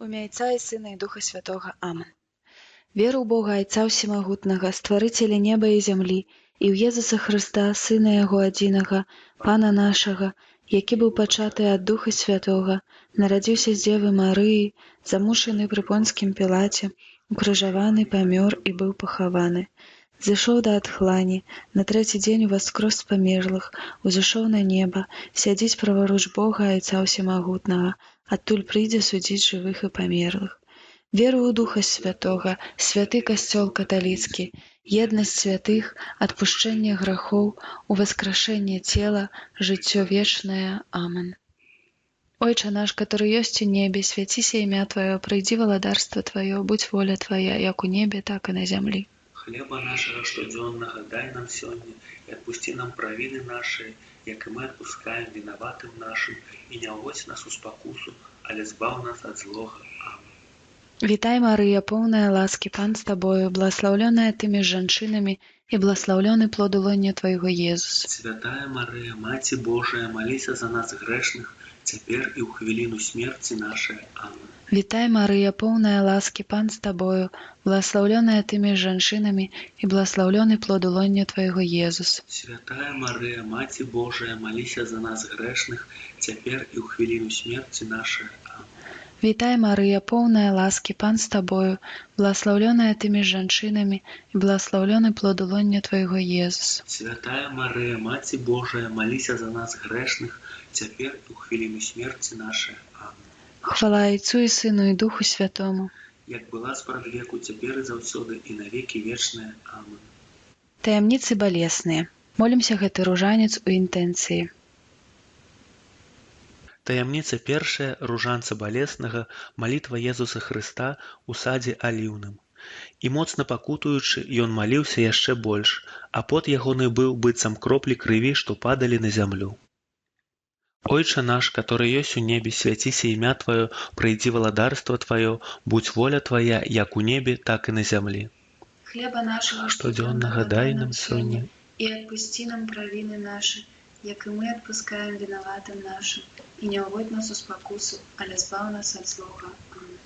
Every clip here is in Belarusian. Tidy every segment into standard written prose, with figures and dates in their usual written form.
У імя Отца і Сына і Духа Святога. Амен. Веру ў Бога, Отца Всемагутнага, Стварыцеля неба і зямлі, і ў Езуса Хрыста, Сына Яго адзінага, Пана нашага, які быў пачаты ад Духа Святога, нарадзіўся з Дзевы Марыі, замушаны пры Понскім Пілаце, укрыжаваны, памёр і быў пахаваны. Зышоў да адхлані, на трэці дзень уваскрос з памерлых, узышоў на неба, сядзіць праваруч Бога Отца Всемагутнага, адтуль прыйдзе судзіць жывых і памерлых. Веру ў Духа Святога, святы касцёл каталіцкі, еднасць святых, адпушчэнне грахоў, уваскрашэнне цела, жыццё вечнае. Амен. Ойче наш, который ёсць у небе, свяціся імя Твоё, прыйдзі валадарства Твоё, будь воля Твоя, як у небе, так і на зямлі. Хлеба нашего штодзённага дай нам сёння, и отпусти нам провины наши, як и мы отпускаем виноватым нашим, и не уводь нас у спокусу, але збав нас от злога. Амен. Вітай, Марыя, поўная ласкі, Пан з Табою, благословленная Ты між жанчынамі, и благословленный плод лоня Твоего, Иисус. Святая Мария, Матерь Божия, молися за нас грешных, теперь и у хвилину смерти нашей. Амен. Вітай, Марыя, поўная ласкі, Пан з Табою, благословленная Ты між жанчынамі, и благословленный плод лоня Твоего, Иисус. Святая Мария, Матерь Божия, молися за нас грешных, теперь и у хвилину смерти нашей. Амен. Вітай, Марыя, поўная ласкі, Пан з Табою, благословленная Ты між жанчынамі, и благословленный плод лоня Твоего, Иисус. Святая Мария, Матерь Божия, молися за нас грешных, теперь и у хвилину смерти нашей. Амен. Хвала Отцу і Сыну і Духу Святому. Як была спрадвеку, цяпер і заўсёды, і навекі вечныя. Амен. Таямніцы балесныя. Молімся гэты ружанец у інтэнцыі. Таямніца першая, ружанца балеснага, малітва Езуса Хрыста ў садзе аліўным. І моцна пакутуючы, ён маліўся яшчэ больш, а пот ягоны быў быццам кроплі крыві, што падалі на зямлю. Ойче наш, который ёсць у небе, свяціся імя Твоё, прыйдзі валадарства Твоё, будь воля Твоя, як у небе, так і на зямлі. Хлеба нашего Штодзённага дай нам сёння, и отпусти нам провины наши, як и мы отпускаем виноватым нашим, и не уводь нас у спокусу, але збав нас от злога. Амин.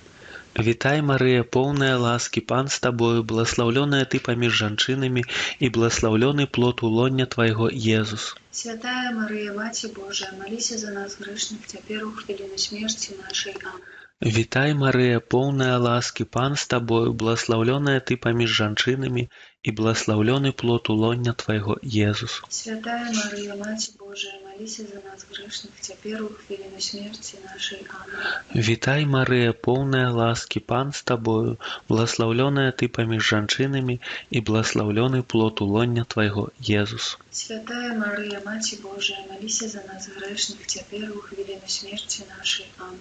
Вітай, Марыя, поўная ласкі, Пан з Табою, благословленная Ты паміж жанчынамі, і благословленный плод лоня Твайго, Езус. Святая Мария, Матерь Божия, молися за нас грешных, теперь у хвилину смерти нашей. Амин. Вітай, Марыя, поўная ласкі, Пан з Табою, благословленная Ты паміж жанчынамі, і благословленный плод лоня Твайго, Езус. Святая Мария, Матерь Божия, молися за нас грешных, теперь у хвилину смерти нашей. Амин. Вітай, Марыя, поўная ласкі, Пан з Табою, благословленная Ты паміж жанчынамі, і благословленный плод лоня Твайго, Езус. Святая Мария, Матерь Божия, молися за нас грешных, теперь у хвилину смерти нашей. Амин.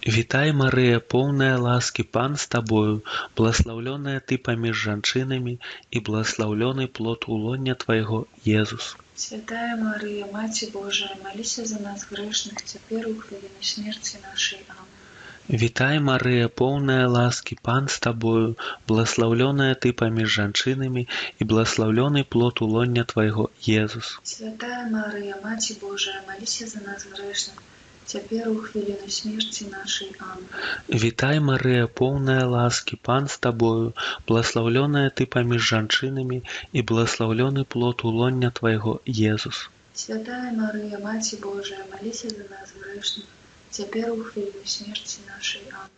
Вітай, Марыя, поўная ласкі, Пан з Табою, благословленная Ты паміж жанчынамі, і благословленный плод лоня Твайго, Езус. Святая Мария, Матерь Божия, молися за нас грешных, теперь у хвилину смерти нашей. Амин. Вітай, Марыя, поўная ласкі, Пан з Табою, благословленная Ты паміж жанчынамі, і благословленный плод лоня Твайго, Езус. Святая Мария, Матерь Божия, молися за нас грешных, теперь у хвилину смерти нашей. Амин. Вітай, Марыя, поўная ласкі, Пан з Табою, благословленная Ты паміж жанчынамі, і благословленный плод лоня Твайго, Езус. Святая Мария, Матерь Божия, молися за нас грешных, теперь у хвилину смерти нашей. Амин.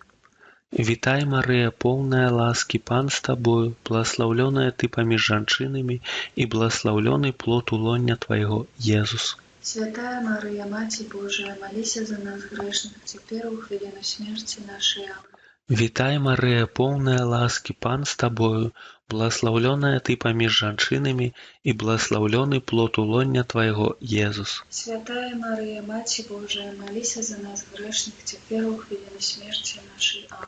Вітай, Марыя, поўная ласкі, Пан з Табою, благословленная Ты паміж жанчынамі, і благословленный плод лоня Твайго, Езус. Святая Мария, Матерь Божия, молися за нас грешных, теперь у хвилину смерти нашей. Амин. Вітай, Марыя, поўная ласкі, Пан з Табою, благословленная Ты паміж жанчынамі, і благословленный плод лоня Твайго, Езус. Святая Мария, Матерь Божия, молися за нас грешных, теперь у хвилину смерти нашей. Амин.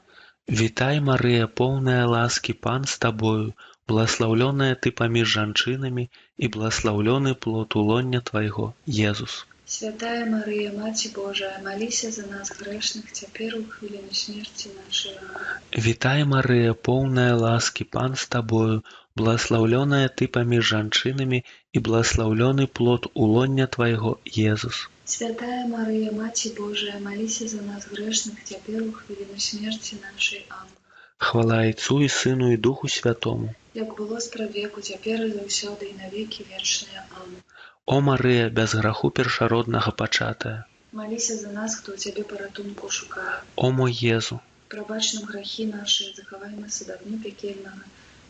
Вітай, Марыя, поўная ласкі, Пан з Табою, благословленная Ты паміж жанчынамі, і благословленный плод лоня Твайго, Езус. Святая Мария, Матерь Божия, молися за нас грешных, теперь у хвилину смерти нашей. Амин. Вітай, Марыя, поўная ласкі, Пан з Табою, благословленная Ты паміж жанчынамі, і благословленный плод лоня Твайго, Езус. Святая Мария, Матерь Божия, молись за нас грешных, теперь у хвилину смерти нашей. Аминь. Хвала Отцу и Сыну и Духу Святому. Як было спрадвеку, цяпер і заўсёды і навеки вечныя. Аминь. О Марыя, без граху першароднага пачатая. Молися за нас, хто у Цябе паратунку шукае. О мой Езу, Прабач нам грахі наші, захавай нас ад агню пекельнага,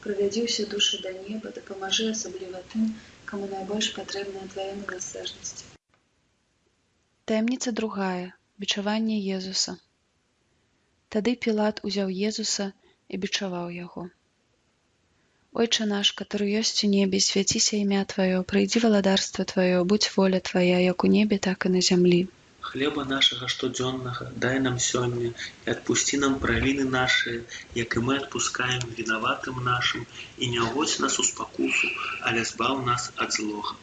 правядзі ўсе душы да неба, дапамажы асабліва тым, каму найбольш патрэбная Твая міласэрнасць. Таямніца другая. Бичаванне Езуса. Тады Пілат узяў Езуса і бичаваў яго. Ойче наш, который ёсць у небе, свяціся імя Тваё, прыйдзі валадарства Тваё, будь воля Твая, як у небе, так і на зямлі. хлеба нашага штодзённага дай нам сёння і адпусці нам правіны нашыя, як і мы адпускаем вінаватым нашым, і не ўводзь нас у спакусу, але збаў нас ад злога.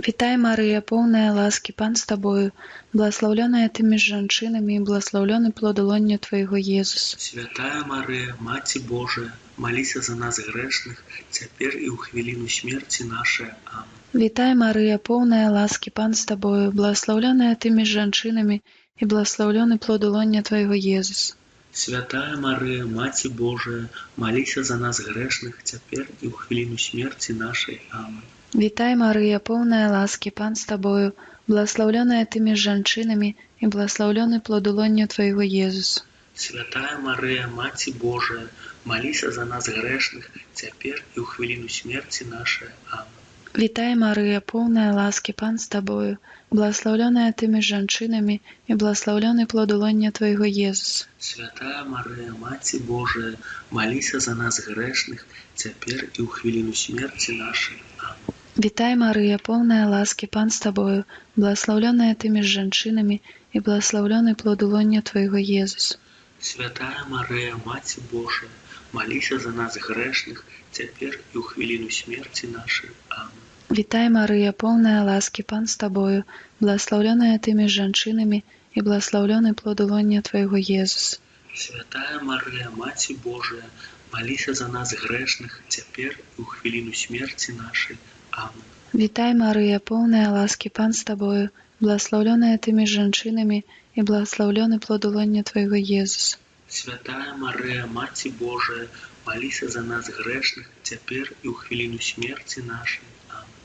Вітай, Марыя, поўная ласкі, Пан з Табою, благословленная Ты між жанчынамі і благословлены плод лоння Твайго, Езус. Святая Марыя, Маці Божая, маліся за нас грэшных, цяпер і ў хвіліну смерці нашай. Амінь. Вітай, Марыя, поўная ласкі, Пан з Табою, благословленная Ты між жанчынамі і благословлены плод лоння Твайго, Езус. Святая Марыя, Маці Божая, маліся за нас грэшных, цяпер і ў хвіліну смерці нашай. Амінь. Вітай, Марыя, поўная ласкі, Пан з Табою, благословленная Ты між жанчынамі і благословлены плод лоння Твайго, Езус. Святая Марыя, Маці Божая, маліся за нас грэшных, цяпер і ў хвіліну смерці нашай. Амінь. Вітай, Марыя, поўная ласкі, Пан з Табою, благословленная Ты між жанчынамі і благословлены плод лоння Твайго, Езус. Святая Марыя, Маці Божая, маліся за нас грэшных, цяпер і ў хвіліну смерці нашай. Амінь. Вітай, Марыя, поўная ласкі, Пан з Табою, благословленная Ты між жанчынамі і благословлены плод лоння Твайго, Езус. Святая Марыя, Маці Божая, маліся за нас грэшных, цяпер і ў хвіліну смерці нашай. Амінь. Вітай, Марыя, поўная ласкі, Пан з Табою, благословленная Ты між жанчынамі і благословлены плод лоння Твайго, Езус. Святая Марыя, Маці Божая, маліся за нас грэшных, цяпер і ў хвіліну смерці нашай. Амінь. Вітай, Марыя, поўная ласкі, Пан з Табою, благословленная Ты між жанчынамі і благословлены плод лоння Твайго, Езус. Святая Марыя, Маці Божая, маліся за нас грэшных, цяпер і ў хвіліну смерці нашай. Амінь.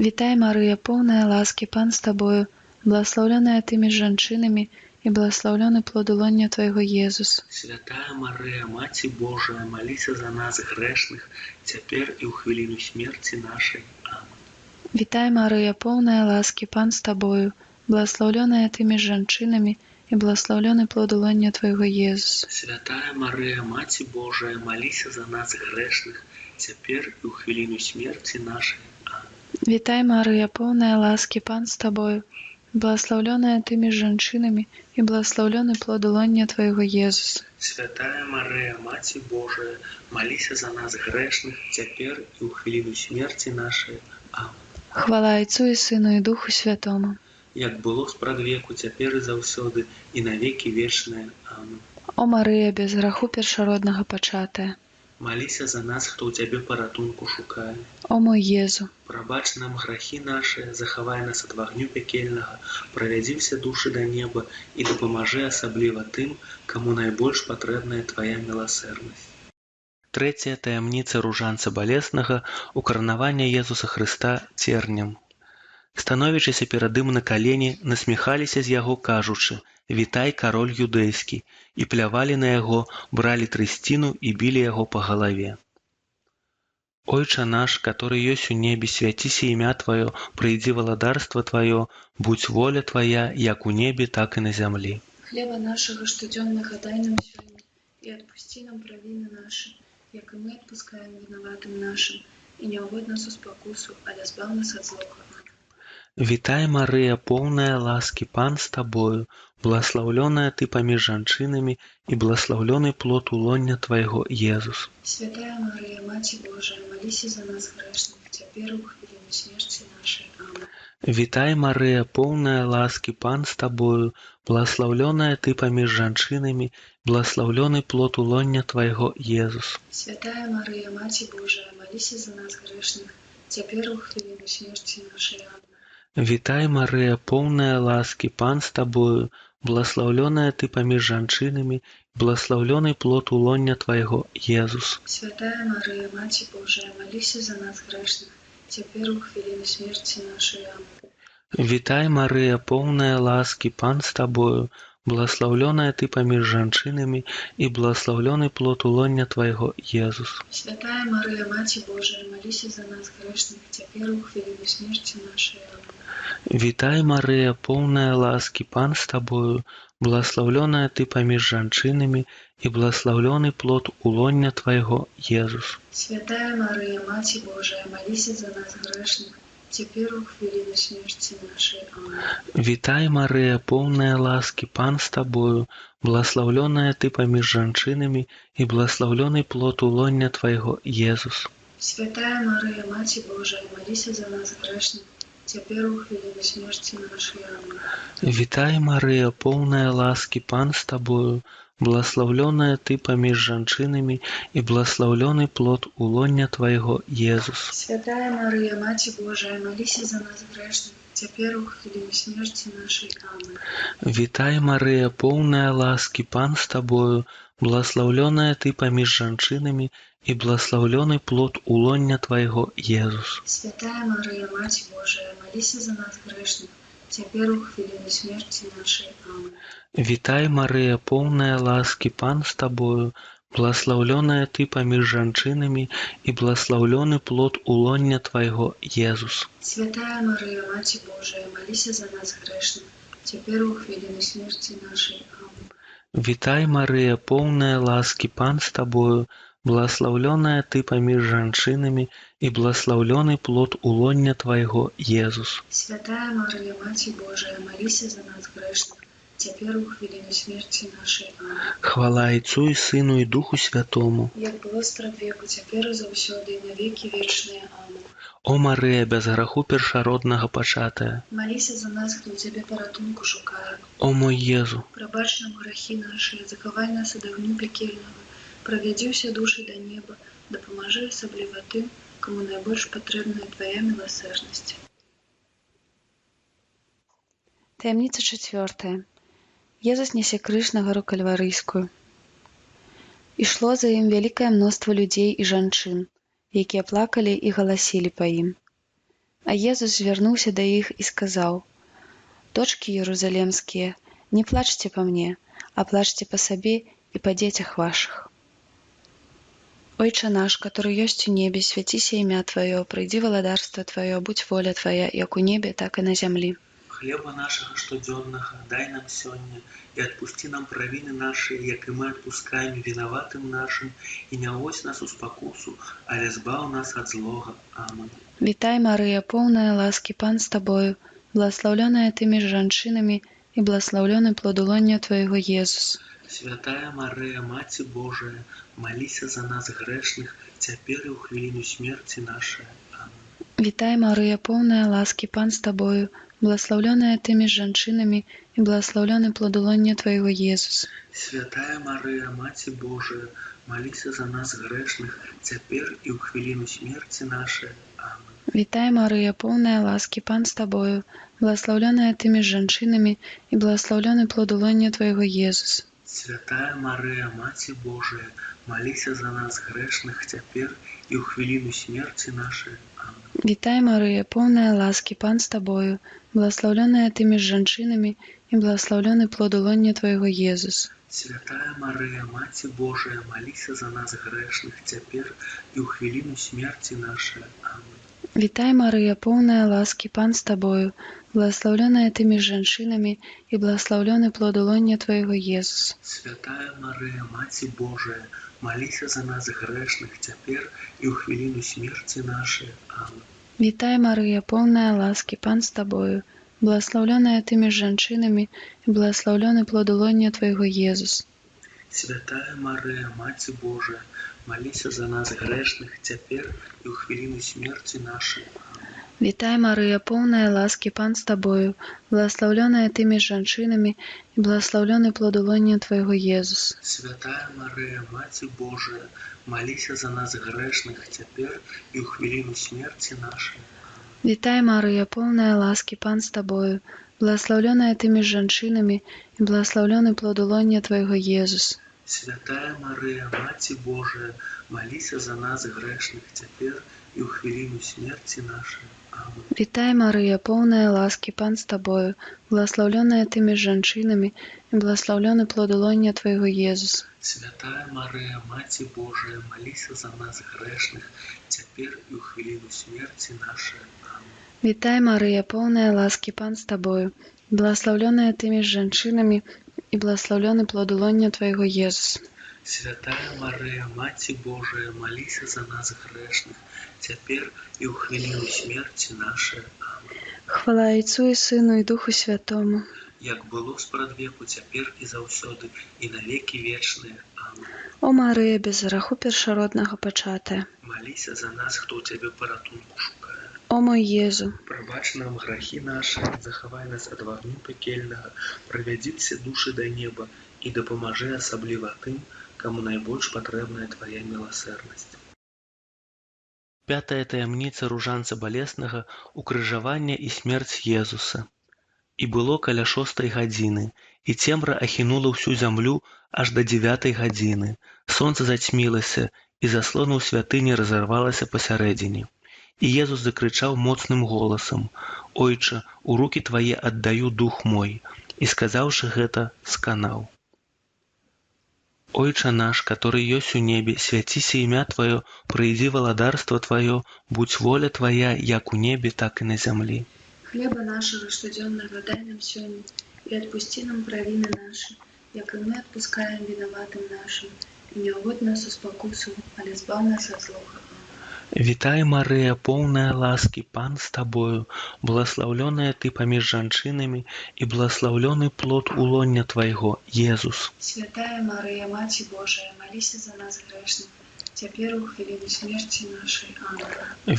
Вітай, Марыя, поўная ласкі, Пан з Табою, благословленная Ты між жанчынамі і благословлены плод лоння Твайго, Езус. Святая Марыя, Маці Божая, маліся за нас грэшных, цяпер і ў хвіліну смерці нашай. Амінь. Вітай, Марыя, поўная ласкі, Пан з Табою, благословленная Ты між жанчынамі і благословлены плод лоння Твайго, Езус. Святая Марыя, Маці Божая, маліся за нас грэшных, цяпер і ў хвіліну смерці нашай. Амінь. Вітай, Марыя, поўная ласкі, Пан з Табою, благословленная Ты між жанчынамі і благословлены плод лоння Твайго, Езус. Святая Марыя, Маці Божая, маліся за нас грэшных, цяпер і ў хвіліну смерці нашай. Амінь. Хвала Отцу і Сыну і Духу Святому. Як было спрадвеку, цяпер і заўсёды, і навекі вечныя. Амінь. О Марыя, без граху першароднага пачатая. Маліся за нас, хто ў Цябе паратунку шукае. О мой Езу. Прабач нам грахі нашыя, захавай нас ад вагню пякельнага, правядзі ўсе душы да неба і дапамажы асабліва тым, каму найбольш патрэбная Твая міласэрнасць. Трэцяя таямніца ружанца балеснага – укаранавання Езуса Хрыста цернем. Становячыся перад ім на калені, насміхаліся з яго, кажучы: «Вітай, кароль юдэйскі», і плявалі на яго, бралі трысціну і білі яго па галаве. Ойча наш, который ёсць у небе, свяціся імя Тваё, прыйдзі валадарства Тваё, будь воля Твая, як у небе, так і на зямлі. Хлеба нашага штодзённага дай нам сёння, і адпусці нам правіны нашы, як і мы адпускаем вінаватым нашым, і не ўводь нас у спакусу, але збаў нас ад злога. Вітай, Марыя, поўная ласкі, Пан з Табою, благословленная Ты паміж жанчынамі і благословлены плод лоння Твайго, Езус. Святая Марыя, Маці Божая, маліся за нас грэшных, цяпер у хвіліну смерці нашай. Амінь. Вітай, Марыя, поўная ласкі, Пан з Табою, благословленная Ты паміж жанчынамі, благословлены плод лоння Твайго, Езус. Святая Марыя, Маці Божая, маліся за нас грэшных, цяпер у хвіліну смерці нашай. Амінь. Вітай, Марыя, поўная ласкі, Пан з табою, благословленная ты паміж жанчынамі, благословленный плод улоння твайго, Езус. Святая Мария, Матерь Божия, молись за нас грешных, теперь у хвилины смерти нашей. Аминь. Вітай, Марыя, поўная ласкі, Пан з табою, благословленная ты паміж жанчынамі, і благословленный плод улоння твайго, Езус. Святая Мария, Матерь Божия, молись за нас грешных, теперь у хвилины смерти нашей. Аминь. Вітай, Марыя, поўная ласкі, Пан з табою, благословленная ты паміж жанчынамі, і благословленный плод улоння твайго, Езус. Святая Мария, Матерь Божия, молись за нас грешных, теперь у хвилины смерти нашей. Аминь. Вітай, Марыя, поўная ласкі, Пан з табою, благословленная ты паміж жанчынамі, і благословленный плод улоння твайго, Езус. Святая Мария, Матерь Божия, молись за нас грешных, теперь у хвилины смерти нашей. Аминь. Вітай, Марыя, поўная ласкі, Пан з табою, благословленная ты паміж жанчынамі, і благословленный плод улоння твайго, Езус. Святая Мария, Матерь Божия, молись за нас грешных, теперь у хвилины смерти нашей. Аминь. Вітай, Марыя, поўная ласкі, Пан з табою, благословленная ты паміж жанчынамі, і благословленный плод улоння твайго, Езус. Святая Мария, Матерь Божия, молись за нас грешных, теперь у хвилины смерти нашей. Аминь. Вітай, Марыя, поўная ласкі, Пан з табою, благословленная ты паміж жанчынамі, і благословленный плод улоння твайго, Езус. Святая Мария, Матерь Божия, молись за нас грешных, теперь у хвилины смерти нашей. Аминь. Вітай, Марыя, поўная ласкі, Пан з табою, благословленная ты паміж жанчынамі, і благословленный плод улоння твайго, Езус. Святая Мария, Матерь Божия, молись за нас грешных, теперь у хвилины смерти нашей. Аминь. Хвала Отцу і Сыну і Духу Святому. Як было страд веку, теперь и заўсёды и навеки вечные. Аминь. О, Марыя, без граху першароднага пачатая. Молись за нас, кто тебе поратунку шукает. О, мой Езу, Прабачь нам грехи наши, заковай нас от огню пекельного, проведи все души до неба, допоможи особливо тым, кому найбольш патрэбная твоя милосердность. Таямница 4. Езус несе крыж на гору Кальварыйскую. Ішло за ім вялікае мноства людзей і жанчын, якія плакалі і галасілі па ім. А Езус звярнуўся да іх і сказаў: «Дочкі Єрусалемскія, не плачьте по мне, а плачьте по сабе и по детях ваших. Ойче наш, который есть у небе, святися імя Твое, прийди владарство Твое, будь воля Твоя, як у небе, так и на землі. хлеба нашага штодзённага дай нам сёння, і адпусці нам правіны нашы, як і мы адпускаем вінаватым нашым, і не ўводзь нас у спакусу, але збаў нас ад злога. Аминь. Вітай, Мария, полная ласки, Пан с Тобою, благословленная Ты между жанчынамі, и благословленный плод улоння Твоего, Иисус. Святая Мария, Маці Божия, молися за нас грешных, цяпер і ў хвіліну смерти нашей. Аминь. Вітай, Мария, полная ласки, Пан с Тобою, благословленная Ты между жанчынамі, и благословленный плод улоння Твоего, Иисус. Святая Мария, Маці Божия, молися за нас грешных, цяпер і ў хвіліну смерти нашей. Аминь. Вітай, Мария, полная ласки, Пан с Тобою, благословленная Ты между жанчынамі, и благословленный плод улоння Твоего, Иисус. Святая Мария, Маці Божия, молися за нас грешных, цяпер і ў хвіліну смерти нашей. Аминь. Вітай, Мария, полная ласки, Пан с Тобою, благословленная Ты между жанчынамі, и благословленный плод улоння Твоего, Иисус. Святая Мария, Маці Божия, молися за нас грешных, цяпер і ў хвіліну смерти нашей. Аминь. Вітай, Мария, полная ласки, Пан с Тобою, благословленная Ты между жанчынамі, и благословленный плод улоння Твоего, Иисус. Святая Мария, Маці Божия, молися за нас грешных, цяпер і ў хвіліну смерти нашей. Аминь. Вітай, Мария, полная ласки, Пан с Тобою, благословленная Ты между жанчынамі, и благословленный плод улоння Твоего, Иисус. Святая Мария, Маці Божия, молися за нас грешных, цяпер і ў хвіліну смерти нашей. Вітай, Мария, полная ласки, Пан с Тобою, благословленная Ты между жанчынамі, и благословленный плод улоння Твоего, Иисус. Святая Мария, Маці Божия, молися за нас грешных, цяпер і ў хвіліну смерти нашей. Вітай, Марыя, поўная ласкі, Пан з табою, благословленная ты між жанчынамі, і благословлены плод улоння твайго, Езус. Святая Марыя, Маці Божая, маліся за нас грэшных цяпер і ў хвіліну смерці нашай. Амин. Вітай, Марыя, поўная ласкі, Пан з табою, благословленная ты між жанчынамі, і благословлены плод улоння твайго, Езус. Святая Марыя, Маці Божая, маліся за нас грэшных цяпер і ў хвіліну смерці нашай. Амин. Вітай, Марыя, поўная ласкі, Пан з табою, благословленная ты між жанчынамі, і благословлены плод улоння твайго, Езус. Святая Марыя, Маці Божая, маліся за нас грэшных цяпер і ў хвіліну смерці нашай. Амин. Хвала Отцу і Сыну і Духу Святому. Як было спрадвеку, цяпер і заўсёды, і на векі вечныя. Амин. О Марыя, без граху першароднага пачатая, Маліся за нас, хто ў цябе паратунку шукае. о мой Езу, Прабач нам грахі нашы, захавай нас ад вагню пекельнага, правядзі все душы да неба і дапамажы асабліва тым, каму найбольш патрэбная твая міласэрнасць. Пятая таямніца ружанца балеснага — укрыжаванне і смерць Езуса. І было каля 6 гадзіны, і цемра ахінула ўсю зямлю аж да 9 гадзіны. Сонца зацьмілася, і заслона ў святыні разарвалася пасярэдзіне. І Езус закрычаў моцным голасам: «Ойча, у рукі твае аддаю дух мой», і, сказаўшы гэта, сканаў. «Ойча наш, который ёсць у небе, свяціся імя Тваё, прыйдзі валадарства Тваё, будь воля Твая, як у небе, так і на зямлі. хлеба нашага штодзённага дай нам сёння, і адпусці нам правіны нашы, як і мы адпускаем вінаватым нашым, і не ўводь нас у спакусу, але збаў нас ад злога. Вітай, Марыя, поўная ласкі, Пан з табою, благословленая ты паміж жанчынамі, і благословлены плод улоння Твайго, Езус. Святая Марыя, Маці Божая, маліся за нас грэшных, цяпер у хвіліну смерці нашай. Амин.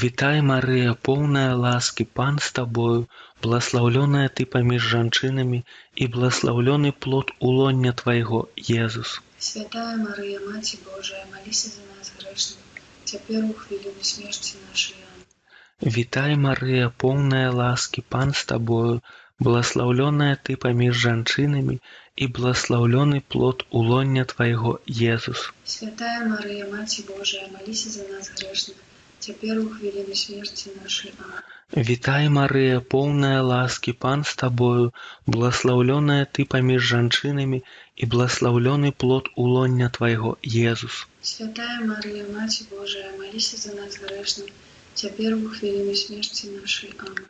Вітай, Марыя, поўная ласкі, Пан з табою, благословленая ты паміж жанчынамі, і благословлены плод улоння Твайго, Езус. Святая Марыя, Маці Божая, маліся за нас грэшных, цяпер у хвіліну смерці нашай. Амин. Вітай, Марыя, поўная ласкі, Пан з табою, благословленая ты паміж жанчынамі, і благословлены плод улоння Твайго, Езус. Святая Марыя, Маці Божая, маліся за нас грэшных, цяпер у хвіліну смерці нашай. Амин. Вітай, Марыя, поўная ласкі, Пан з табою, благословленая ты паміж жанчынамі, і благословлены плод улоння Твайго, Езус. Святая Марыя, Маці Божая, маліся за нас грэшных, цяпер у хвіліну смерці нашай. Амин.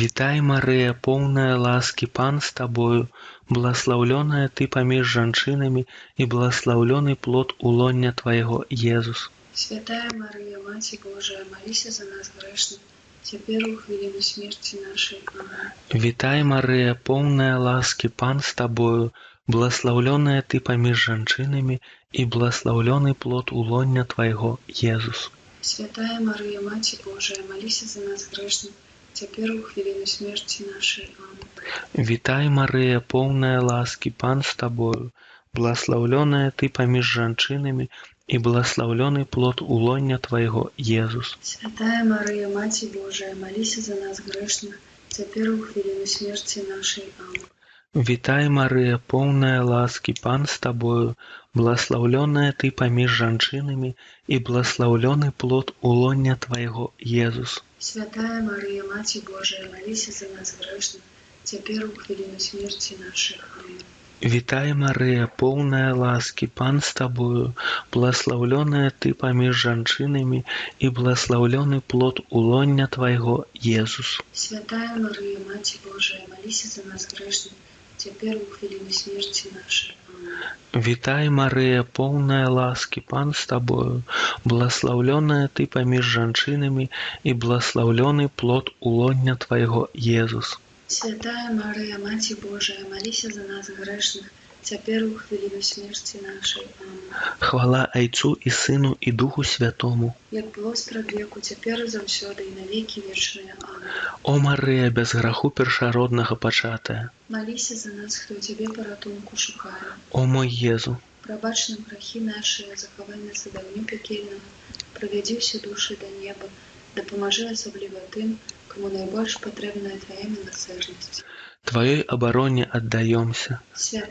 Вітай, Марыя, поўная ласкі, Пан з табою, благословленая ты паміж жанчынамі, і благословлены плод улоння Твайго, Езус. Святая Марыя, Маці Божая, маліся за нас грэшных, цяпер у хвіліну смерці нашай. Амин. Вітай, Марыя, поўная ласкі, Пан з табою, благословленая ты паміж жанчынамі, і благословлены плод улоння Твайго, Езус. Святая Марыя, Маці Божая, маліся за нас грэшных, цяпер у хвіліну смерці нашай. Амин. Вітай, Марыя, поўная ласкі, Пан з табою, благословленая ты паміж жанчынамі, і благословлены плод улоння Твайго, Езус. Святая Марыя, Маці Божая, маліся за нас грэшных, цяпер у хвіліну смерці нашай. Амин. Вітай, Марыя, поўная ласкі, Пан з табою, благословленая ты паміж жанчынамі, і благословлены плод улоння Твайго, Езус. Святая Марыя, Маці Божая, маліся за нас грэшных, цяпер у хвіліну смерці нашай. Амин. Вітай, Марыя, поўная ласкі, Пан з табою, благословленая ты паміж жанчынамі, і благословлены плод улоння Твайго, Езус. Святая Марыя, Маці Божая, маліся за нас грэшных, цяпер у хвіліну смерці нашай. Амин. Вітай, Марыя, поўная ласкі, Пан з табою, благословленая ты паміж жанчынамі, і благословлены плод улоння Твайго, Езус. Святая Марыя, Маці Божая, маліся за нас грэшных, цяпер у хвіліну смерці нашай. Амин. Хвала Айцу і Сыну і Духу Святому. Як было спрадвеку, цяпер і заўсёды, і на векі вечныя. Амин. О Марыя, без граху першароднага пачатая. Маліся за нас, хто цябе паратунку шукае. О мой Езу. Прабач нам грахі нашыя, захавай нас ад агню пекельнага, правядзі ўсе душы да неба, дапамажы асабліва тым, кому найбольш патрэбная Твая міласэрнасць. Твоей обороне отдаемся.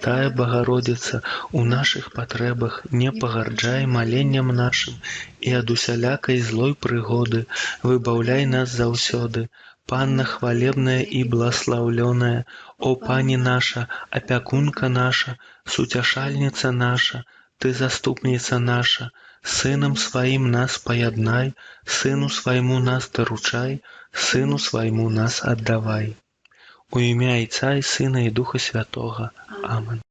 Тая Богородица, у наших потребах не погарджай маленням нашим, и от усялякой злой пригоды выбавляй нас заўсёды. Панна хвалебная и благословленная, о Пани наша, опекунка наша, сутяшальница наша, Ты заступница наша, Сыном Своим нас пояднай, Сыну Своему нас доручай, Сыну Своему нас отдавай. У імя Отца и Сына и Духа Святого. Амин.